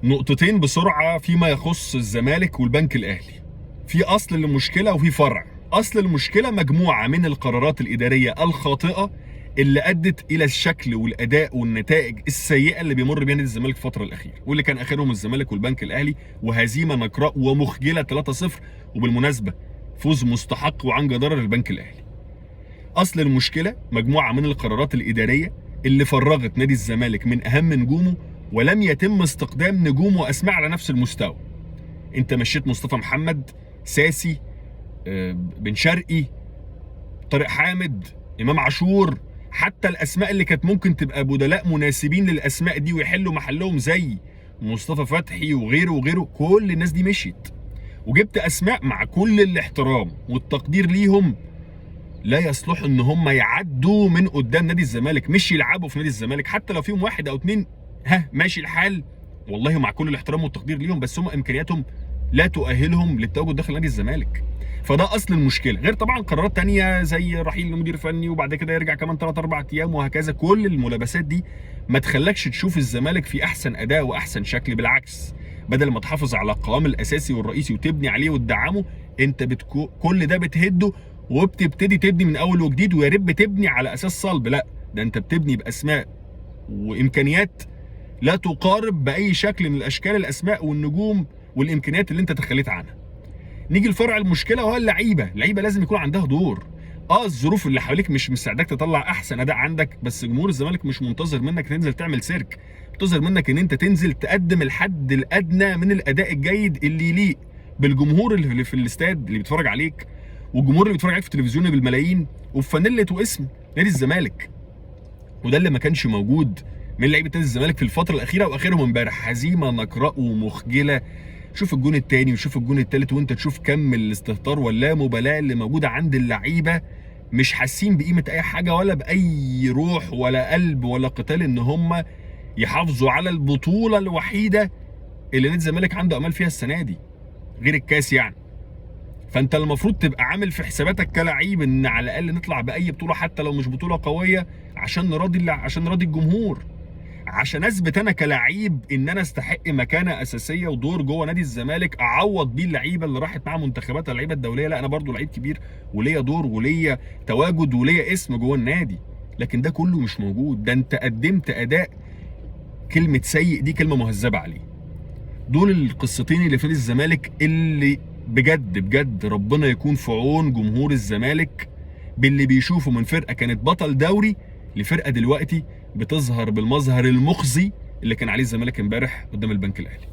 نقطتين بسرعه فيما يخص الزمالك والبنك الاهلي. في اصل المشكله وفي فرع. اصل المشكله مجموعه من القرارات الاداريه الخاطئه اللي ادت الى الشكل والاداء والنتائج السيئه اللي بيمر بيها نادي الزمالك في الفتره الاخيره، واللي كان اخرهم الزمالك والبنك الاهلي، وهزيمه نكراء ومخجله 3-0، وبالمناسبه فوز مستحق وعن جداره للبنك الاهلي. اصل المشكله مجموعه من القرارات الاداريه اللي فرغت نادي الزمالك من اهم نجومه، ولم يتم استقدام نجوم واسماء على نفس المستوى. انت مشيت مصطفى محمد، ساسي، بن شرقي، طارق حامد، امام عاشور، حتى الاسماء اللي كانت ممكن تبقى بدلاء مناسبين للاسماء دي ويحلوا محلهم زي مصطفى فتحي وغيره وغيره، كل الناس دي مشيت. وجبت اسماء مع كل الاحترام والتقدير ليهم لا يصلحوا ان هم يعدوا من قدام نادي الزمالك، مش يلعبوا في نادي الزمالك، حتى لو فيهم واحد او اتنين ماشي الحال، والله مع كل الاحترام والتقدير ليهم، بس هم امكانياتهم لا تؤهلهم للتواجد داخل نادي الزمالك. فده اصل المشكله، غير طبعا قرارات تانية زي رحيل المدير الفني وبعد كده يرجع كمان 3-4 ايام وهكذا. كل الملابسات دي ما تخلكش تشوف الزمالك في احسن اداء واحسن شكل، بالعكس، بدل ما تحافظ على القوام الاساسي والرئيسي وتبني عليه وتدعمه، انت كل ده بتهده وبتبتدي تبني من اول وجديد، ويا ريت بتبني على اساس صلب. لا، ده انت بتبني باسماء وامكانيات لا تقارب باي شكل من الاشكال الاسماء والنجوم والامكانيات اللي انت تخليت عنها. نيجي لفرع المشكله وهو اللعيبه لازم يكون عندها دور. الظروف اللي حواليك مش مساعداك تطلع احسن اداء عندك، بس جمهور الزمالك مش منتظر منك تنزل تعمل سيرك، منتظر منك ان انت تنزل تقدم الحد الادنى من الاداء الجيد اللي يليق بالجمهور اللي في الاستاد اللي بيتفرج عليك، والجمهور اللي بيتفرج عليك في التلفزيون بالملايين، وبفانيله واسم نادي الزمالك. وده اللي ما كانش موجود من لعيبه نادي الزمالك في الفتره الاخيره، واخرهم امبارح هزيمه نكراء ومخجله. شوف الجون الثاني وشوف الجون الثالث وانت تشوف كم الاستهتار واللامبالاه اللي موجوده عند اللعيبه، مش حاسين بقيمه اي حاجه ولا باي روح ولا قلب ولا قتال ان هم يحافظوا على البطوله الوحيده اللي نادي الزمالك عنده امال فيها السنه دي غير الكاس يعني. فانت المفروض تبقى عامل في حساباتك كلاعب ان على الاقل نطلع باي بطوله حتى لو مش بطوله قويه، عشان نراضي الجمهور، عشان اثبت انا كلاعب ان انا استحق مكانه اساسيه ودور جوه نادي الزمالك اعوض بيه اللعيبه اللي راحت مع منتخبات اللعيبه الدوليه. لا، انا برضو لعيب كبير وليا دور وليا تواجد وليا اسم جوه النادي، لكن ده كله مش موجود. ده انت قدمت اداء كلمه سيء دي كلمه مهذبه عليه. دول القصتين اللي في نادي الزمالك اللي بجد بجد ربنا يكون في عون جمهور الزمالك باللي بيشوفه من فرقه كانت بطل دوري لفرقه دلوقتي بتظهر بالمظهر المخزي اللي كان عليه الزمالك امبارح قدام البنك الاهلي.